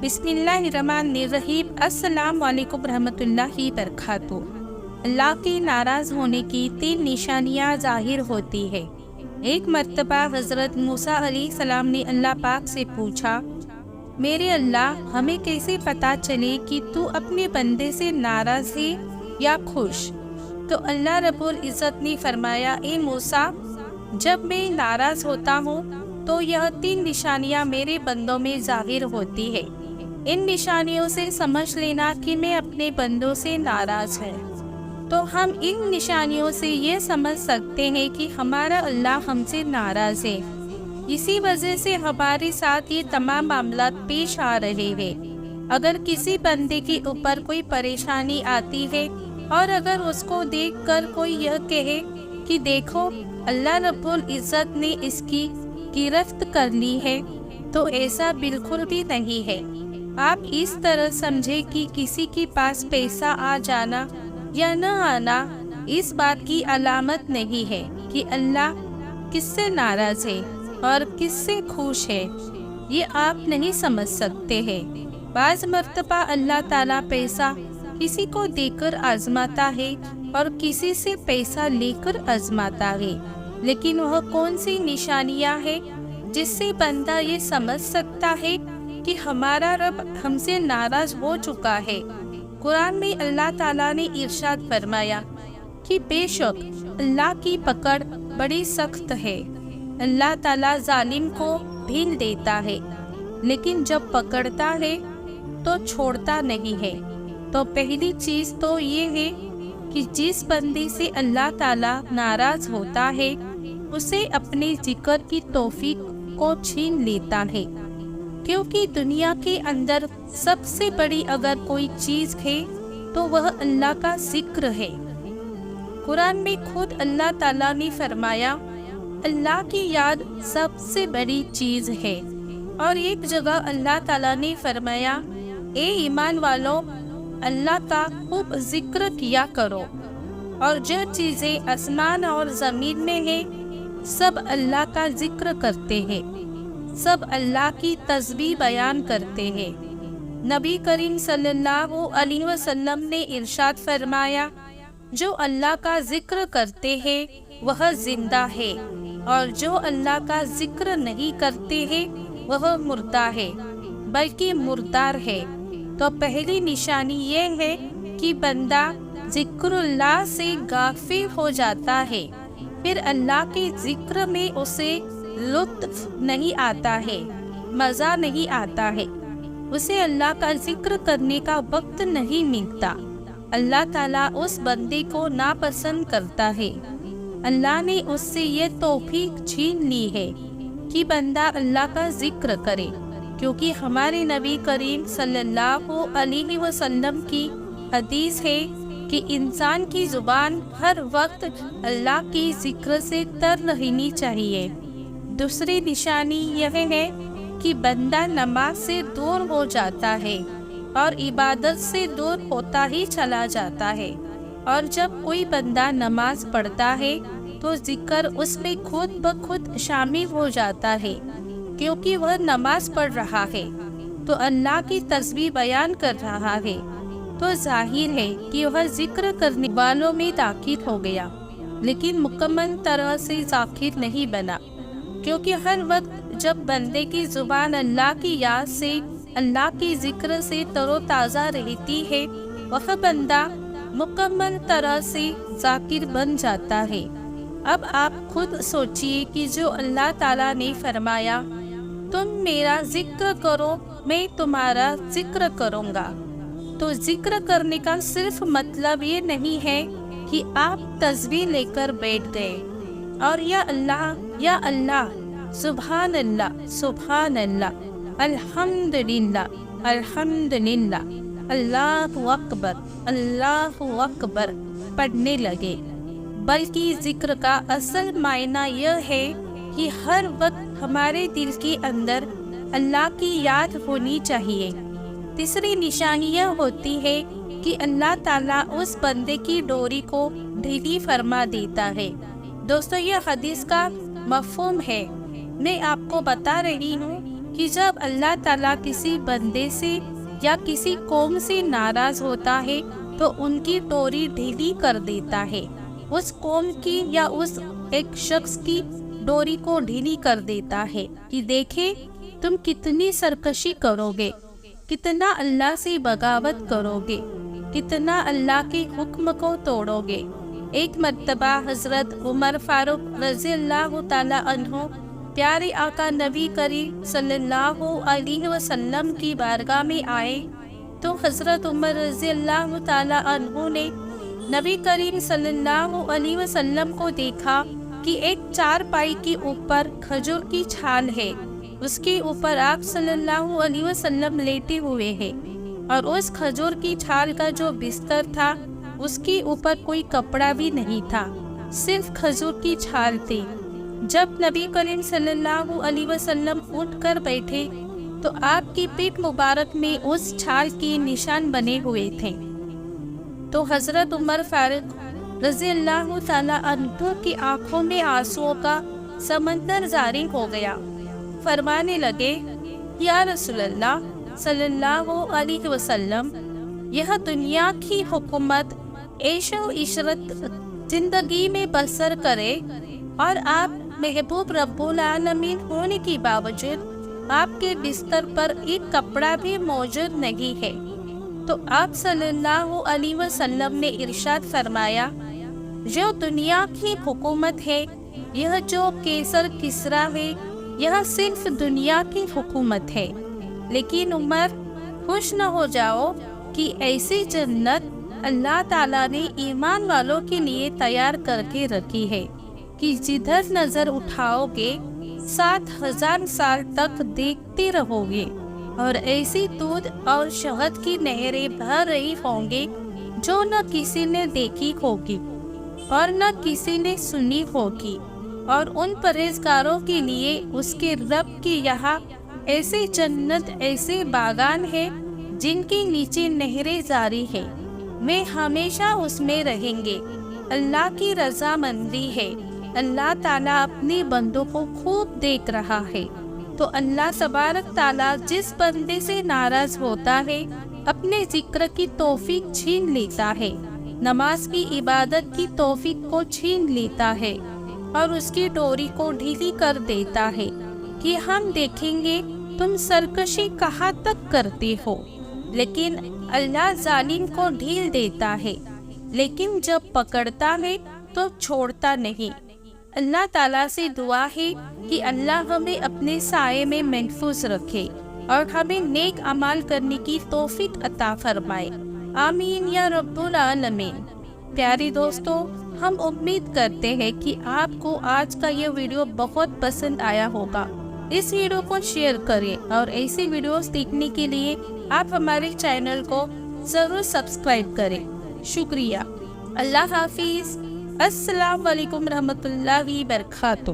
بسم اللہ الرحمن الرحیم۔ السلام علیکم رحمۃ اللہ وبرکاتہ۔ اللہ کے ناراض ہونے کی 3 نشانیاں ظاہر ہوتی ہے۔ ایک مرتبہ حضرت موسیٰ علیہ السلام نے اللہ پاک سے پوچھا، میرے اللہ، ہمیں کیسے پتہ چلے کہ تو اپنے بندے سے ناراض ہے یا خوش؟ تو اللہ رب العزت نے فرمایا، اے موسیٰ، جب میں ناراض ہوتا ہوں تو یہ 3 نشانیاں میرے بندوں میں ظاہر ہوتی ہے۔ ان نشانیوں سے سمجھ لینا کہ میں اپنے بندوں سے ناراض ہوں۔ تو ہم ان نشانیوں سے یہ سمجھ سکتے ہیں کہ ہمارا اللہ ہم سے ناراض ہے، اسی وجہ سے ہمارے ساتھ یہ تمام معاملات پیش آ رہے ہیں۔ اگر کسی بندے کے اوپر کوئی پریشانی آتی ہے اور اگر اس کو دیکھ کر کوئی یہ کہے کہ دیکھو اللہ رب العزت نے اس کی گرفت کر لی ہے، تو ایسا بالکل بھی نہیں ہے۔ آپ اس طرح سمجھے کہ کسی کے پاس پیسہ آ جانا یا نہ آنا اس بات کی علامت نہیں ہے کہ اللہ کس سے ناراض ہے اور کس سے خوش ہے، یہ آپ نہیں سمجھ سکتے ہیں۔ بعض مرتبہ اللہ تعالیٰ پیسہ کسی کو دے کر آزماتا ہے اور کسی سے پیسہ لے کر آزماتا ہے، لیکن وہ کون سی نشانیاں ہیں جس سے بندہ یہ سمجھ سکتا ہے کہ ہمارا رب ہم سے ناراض ہو چکا ہے؟ قرآن میں اللہ تعالیٰ نے ارشاد فرمایا کہ بے شک اللہ کی پکڑ بڑی سخت ہے۔ اللہ تعالیٰ ظالم کو ڈھیل دیتا ہے، لیکن جب پکڑتا ہے تو چھوڑتا نہیں ہے۔ تو پہلی چیز تو یہ ہے کہ جس بندے سے اللہ تعالیٰ ناراض ہوتا ہے اسے اپنے ذکر کی توفیق کو چھین لیتا ہے، کیونکہ دنیا کے اندر سب سے بڑی اگر کوئی چیز ہے تو وہ اللہ کا ذکر ہے۔ قرآن میں خود اللہ تعالیٰ نے فرمایا، اللہ کی یاد سب سے بڑی چیز ہے۔ اور ایک جگہ اللہ تعالیٰ نے فرمایا، اے ایمان والو، اللہ کا خوب ذکر کیا کرو، اور جو چیزیں آسمان اور زمین میں ہیں سب اللہ کا ذکر کرتے ہیں، سب اللہ کی تسبیح بیان کرتے ہیں۔ نبی کریم صلی اللہ علیہ وسلم نے ارشاد فرمایا، جو اللہ کا ذکر کرتے ہیں وہ زندہ ہے، اور جو اللہ کا ذکر نہیں کرتے ہیں وہ مردہ ہے، بلکہ مردار ہے۔ تو پہلی نشانی یہ ہے کہ بندہ ذکر اللہ سے غافل ہو جاتا ہے، پھر اللہ کے ذکر میں اسے لطف نہیں آتا ہے، مزہ نہیں آتا ہے، اسے اللہ کا ذکر کرنے کا وقت نہیں ملتا۔ اللہ تعالیٰ اس بندے کو ناپسند کرتا ہے۔ اللہ نے اس سے یہ توفیق چھین لی ہے کہ بندہ اللہ کا ذکر کرے، کیونکہ ہمارے نبی کریم صلی اللہ علیہ وسلم کی حدیث ہے کہ انسان کی زبان ہر وقت اللہ کی ذکر سے تر رہنی چاہیے۔ دوسری نشانی یہ ہے کہ بندہ نماز سے دور ہو جاتا ہے اور عبادت سے دور ہوتا ہی چلا جاتا ہے، اور جب کوئی بندہ نماز پڑھتا ہے تو ذکر اس میں خود بخود شامل ہو جاتا ہے، کیونکہ وہ نماز پڑھ رہا ہے تو اللہ کی تسبیح بیان کر رہا ہے، تو ظاہر ہے کہ وہ ذکر کرنے والوں میں داخل ہو گیا، لیکن مکمل طرح سے ذاکر نہیں بنا، کیونکہ ہر وقت جب بندے کی زبان اللہ کی یاد سے، اللہ کی ذکر سے تر و تازہ رہتی ہے، وہ بندہ مکمل طرح سے ذاکر بن جاتا ہے۔ اب آپ خود سوچئے کہ جو اللہ تعالیٰ نے فرمایا، تم میرا ذکر کرو میں تمہارا ذکر کروں گا، تو ذکر کرنے کا صرف مطلب یہ نہیں ہے کہ آپ تسبیح لے کر بیٹھ گئے اور یا اللہ، سبحان اللہ، سبحان اللہ، الحمدللہ، الحمدللہ، اللہ اکبر پڑھنے لگے، بلکہ ذکر کا اصل معنی یہ ہے کہ ہر وقت ہمارے دل کے اندر اللہ کی یاد ہونی چاہیے۔ تیسری نشانی یہ ہوتی ہے کہ اللہ تعالیٰ اس بندے کی ڈوری کو ڈھیلی فرما دیتا ہے۔ دوستو، یہ حدیث کا مفہوم ہے، میں آپ کو بتا رہی ہوں کہ جب اللہ تعالیٰ کسی بندے سے یا کسی قوم سے ناراض ہوتا ہے تو ان کی ڈوری ڈھیلی کر دیتا ہے، اس قوم کی یا اس ایک شخص کی ڈوری کو ڈھیلی کر دیتا ہے کہ دیکھیں تم کتنی سرکشی کرو گے، کتنا اللہ سے بغاوت کرو گے، کتنا اللہ کے حکم کو توڑو گے۔ ایک مرتبہ حضرت عمر فاروق رضی اللہ تعالی عنہ پیارے آقا نبی کریم صلی اللہ علیہ وسلم کی بارگاہ میں آئے تو حضرت عمر رضی اللہ تعالی عنہ نے نبی کریم صلی اللہ علیہ وسلم کو دیکھا کہ ایک چارپائی کے اوپر کھجور کی چھال ہے، اس کے اوپر آپ صلی اللہ علیہ وسلم لیٹے ہوئے ہیں، اور اس کھجور کی چھال کا جو بستر تھا اس کے اوپر کوئی کپڑا بھی نہیں تھا، صرف کھجور کی چھال تھی۔ جب نبی کریم صلی اللہ علیہ وسلم اٹھ کر بیٹھے تو آپ کی پیٹھ مبارک میں اس چھال کے نشان بنے ہوئے تھے، تو حضرت عمر فاروق رضی اللہ تعالی عنہ کی آنکھوں میں آنسوؤں کا سمندر جاری ہو گیا، فرمانے لگے یا رسول اللہ صلی اللہ علیہ وسلم، یہ دنیا کی حکومت عیش و عشرت زندگی میں بسر کرے اور آپ محبوب رب العالمین ہونے کے باوجود آپ کے بستر پر ایک کپڑا بھی موجود نہیں ہے، تو آپ صلی اللہ علیہ وسلم نے ارشاد فرمایا جو دنیا کی حکومت ہے، یہ جو کیسر کسرا ہے، یہ صرف دنیا کی حکومت ہے، لیکن عمر خوش نہ ہو جاؤ کہ ایسی جنت اللہ تعالیٰ نے ایمان والوں کے لیے تیار کر کے رکھی ہے کہ جدھر نظر اٹھاؤ گے 7,000 سال تک دیکھتے رہو گے، اور ایسی دودھ اور شہد کی نہریں بہہ رہی ہوں گے جو نہ کسی نے دیکھی ہوگی اور نہ کسی نے سنی ہوگی، اور ان پرہیزگاروں کے لیے اس کے رب کے یہاں ایسے جنت، ایسے باغان ہیں جن کے نیچے نہریں جاری ہیں، وہ ہمیشہ اس میں رہیں گے۔ اللہ کی رضامندی ہے، اللہ تعالیٰ اپنے بندوں کو خوب دیکھ رہا ہے، تو اللہ تبارک تعالیٰ جس بندے سے ناراض ہوتا ہے اپنے ذکر کی توفیق چھین لیتا ہے، نماز کی عبادت کی توفیق کو چھین لیتا ہے اور اس کی ڈوری کو ڈھیلی کر دیتا ہے کہ ہم دیکھیں گے تم سرکشی کہاں تک کرتے ہو، لیکن اللہ ظالم کو ڈھیل دیتا ہے، لیکن جب پکڑتا ہے تو چھوڑتا نہیں۔ اللہ تعالیٰ سے دعا ہے کہ اللہ ہمیں اپنے سائے میں محفوظ رکھے اور ہمیں نیک اعمال کرنے کی توفیق عطا فرمائے، آمین یا رب العالمین۔ پیارے دوستو، ہم امید کرتے ہیں کہ آپ کو آج کا یہ ویڈیو بہت پسند آیا ہوگا۔ اس ویڈیو کو شیئر کریں اور ایسی ویڈیوز دیکھنے کے لیے آپ ہمارے چینل کو ضرور سبسکرائب کریں۔ شکریہ۔ اللہ حافظ۔ السلام علیکم رحمۃ اللہ وبرکاتہ۔